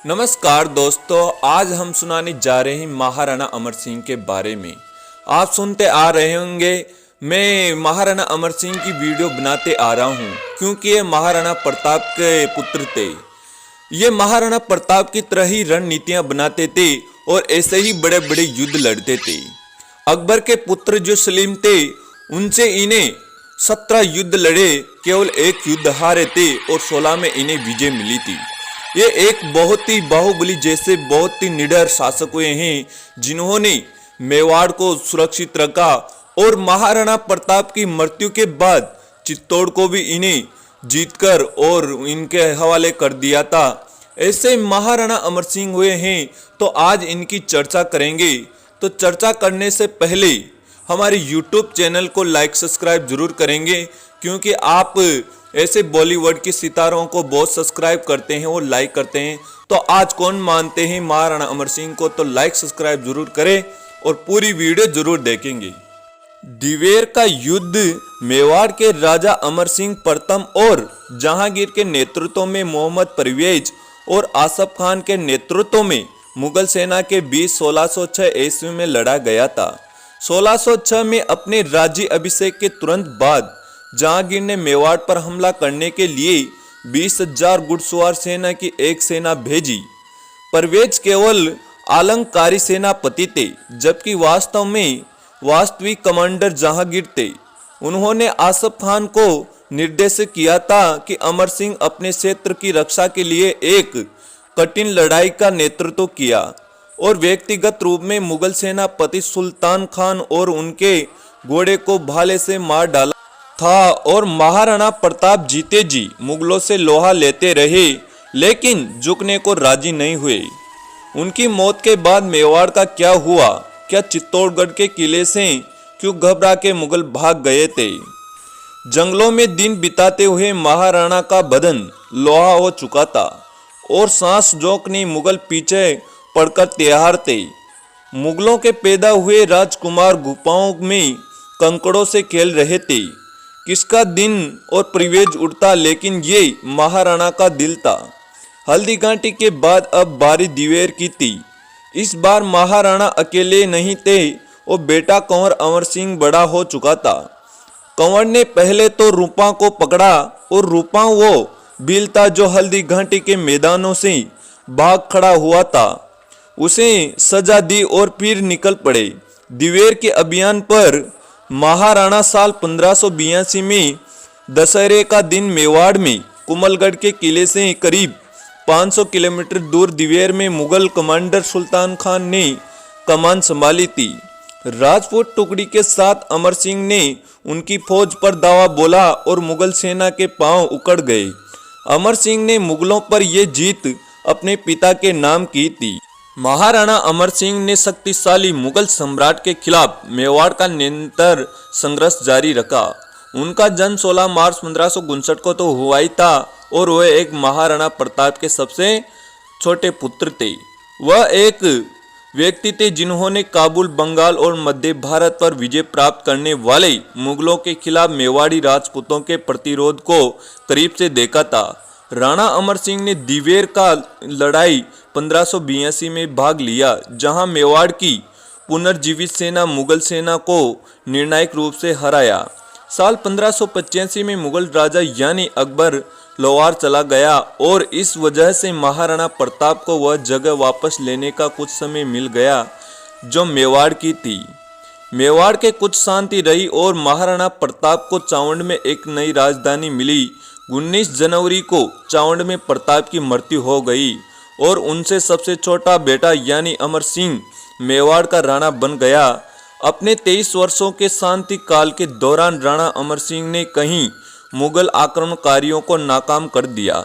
नमस्कार दोस्तों, आज हम सुनाने जा रहे हैं महाराणा अमर सिंह के बारे में। आप सुनते आ रहे होंगे, मैं महाराणा अमर सिंह की वीडियो बनाते आ रहा हूं क्योंकि ये महाराणा प्रताप के पुत्र थे। ये महाराणा प्रताप की तरह ही रणनीतियां बनाते थे और ऐसे ही बड़े बड़े युद्ध लड़ते थे। अकबर के पुत्र जो सलीम थे, उनसे इन्हें 17 युद्ध लड़े, केवल एक युद्ध हारे थे और 16 में इन्हें विजय मिली थी। ये एक बहुत ही बाहुबली जैसे बहुत ही निडर शासक हुए हैं जिन्होंने मेवाड़ को सुरक्षित रखा और महाराणा प्रताप की मृत्यु के बाद चित्तौड़ को भी इन्हें जीतकर और इनके हवाले कर दिया था। ऐसे महाराणा अमर सिंह हुए हैं, तो आज इनकी चर्चा करेंगे। तो चर्चा करने से पहले हमारे YouTube चैनल को लाइक सब्सक्राइब जरूर करेंगे, क्योंकि आप ऐसे बॉलीवुड के सितारों को बहुत सब्सक्राइब करते हैं और लाइक करते हैं। तो आज कौन मानते हैं महाराणा अमर सिंह को, तो लाइक सब्सक्राइब जरूर करें और पूरी वीडियो जरूर देखेंगे। दिवेर का युद्ध मेवाड़ के राजा अमर सिंह प्रथम और जहांगीर के नेतृत्व में मोहम्मद परवेज और आसफ खान के नेतृत्व में मुगल सेना के बीच 1606 ईस्वी में लड़ा गया था। 1606 में अपने राज्य अभिषेक के तुरंत बाद जहांगीर ने मेवाड़ पर हमला करने के लिए 20,000 घुड़सवार सेना की एक सेना भेजी। परवेज केवल आलंकारी सेनापति थे, जबकि वास्तव में वास्तविक कमांडर जहांगीर थे। उन्होंने आसफ खान को निर्देश किया था कि अमर सिंह अपने क्षेत्र की रक्षा के लिए एक कठिन लड़ाई का नेतृत्व किया और व्यक्तिगत रूप में मुगल सेनापति सुल्तान खान और उनके घोड़े को भाले से मार डाला था। और महाराणा प्रताप जीते जी मुगलों से लोहा लेते रहे, लेकिन झुकने को राजी नहीं हुए। उनकी मौत के बाद मेवाड़ का क्या हुआ? क्या चित्तौड़गढ़ के किले से क्यों घबरा के मुगल भाग गए थे? जंगलों में दिन बिताते हुए महाराणा का बदन लोहा हो चुका था और सांस जोकनी मुगल पीछे पड़कर तैयार थे। मुगलों के पैदा हुए राजकुमार गुफाओं में कंकड़ों से खेल रहे थे। किसका दिन और परिवेज उठता, लेकिन ये महाराणा का दिल था। हल्दी घाटी के बाद अब बारी दिवेर की थी। इस बार महाराणा अकेले नहीं थे और बेटा कंवर अमर सिंह बड़ा हो चुका था। कंवर ने पहले तो रूपा को पकड़ा और रूपा वो भील था जो हल्दी घाटी के मैदानों से भाग खड़ा हुआ था। उसे सजा दी और फिर निकल पड़े दिवेर के अभियान पर। महाराणा साल 1582 में दशहरे का दिन मेवाड़ में कुमलगढ़ के किले से करीब 500 किलोमीटर दूर दिवेर में मुगल कमांडर सुल्तान खान ने कमान संभाली थी। राजपूत टुकड़ी के साथ अमर सिंह ने उनकी फौज पर दावा बोला और मुगल सेना के पांव उखड़ गए। अमर सिंह ने मुगलों पर यह जीत अपने पिता के नाम की थी। महाराणा अमर सिंह ने शक्तिशाली मुगल सम्राट के खिलाफ मेवाड़ का निरंतर संघर्ष जारी रखा। उनका जन्म 16 मार्च 1559 को तो हुआ ही था और वह एक महाराणा प्रताप के सबसे छोटे पुत्र थे। वह एक व्यक्ति थे जिन्होंने काबुल, बंगाल और मध्य भारत पर विजय प्राप्त करने वाले मुगलों के खिलाफ मेवाड़ी राजपूतों के प्रतिरोध को करीब से देखा था। राणा अमर सिंह ने दिवेर का लड़ाई 1582 में भाग लिया, जहां मेवाड़ की पुनर्जीवित सेना मुगल सेना को निर्णायक रूप से हराया। साल 1585 में मुगल राजा यानी अकबर लोहार चला गया और इस वजह से महाराणा प्रताप को वह जगह वापस लेने का कुछ समय मिल गया जो मेवाड़ की थी। मेवाड़ के कुछ शांति रही और महाराणा प्रताप को चावंड में एक नई राजधानी मिली। 19 जनवरी को चावंड में प्रताप की मृत्यु हो गई और उनसे सबसे छोटा बेटा यानी अमर सिंह मेवाड़ का राणा बन गया। अपने 23 वर्षों के शांति काल के दौरान राणा अमर सिंह ने कहीं मुगल आक्रमणकारियों को नाकाम कर दिया।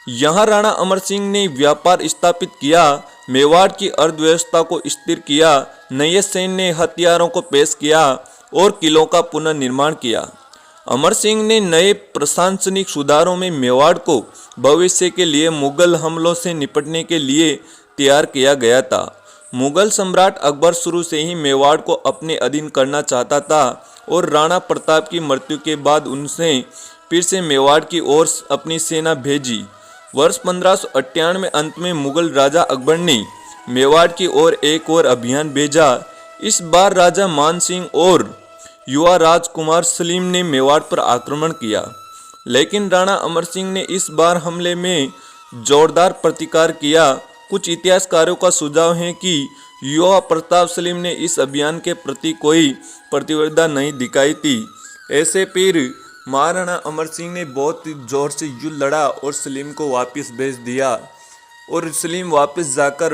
यहाँ राणा अमर सिंह ने व्यापार स्थापित किया, मेवाड़ की अर्थव्यवस्था को स्थिर किया, नए सैन्य हथियारों को पेश किया और किलों का पुनर्निर्माण किया। अमर सिंह ने नए प्रशासनिक सुधारों में मेवाड़ को भविष्य के लिए मुगल हमलों से निपटने के लिए तैयार किया गया था। मुगल सम्राट अकबर शुरू से ही मेवाड़ को अपने अधीन करना चाहता था और राणा प्रताप की मृत्यु के बाद उनसे फिर से मेवाड़ की ओर अपनी सेना भेजी। वर्ष 1598 अंत में मुगल राजा अकबर ने मेवाड़ की ओर एक और अभियान भेजा। इस बार राजा मान सिंह और युवा राजकुमार सलीम ने मेवाड़ पर आक्रमण किया, लेकिन राणा अमर सिंह ने इस बार हमले में जोरदार प्रतिकार किया। कुछ इतिहासकारों का सुझाव है कि युवा प्रताप सलीम ने इस अभियान के प्रति कोई प्रतिबद्धता नहीं दिखाई थी। ऐसे फिर महाराणा अमर सिंह ने बहुत जोर से युद्ध लड़ा और सलीम को वापस भेज दिया, और सलीम वापस जाकर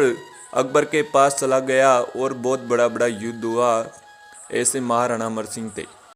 अकबर के पास चला गया और बहुत बड़ा युद्ध हुआ। ऐसे महाराणा अमर सिंह थे।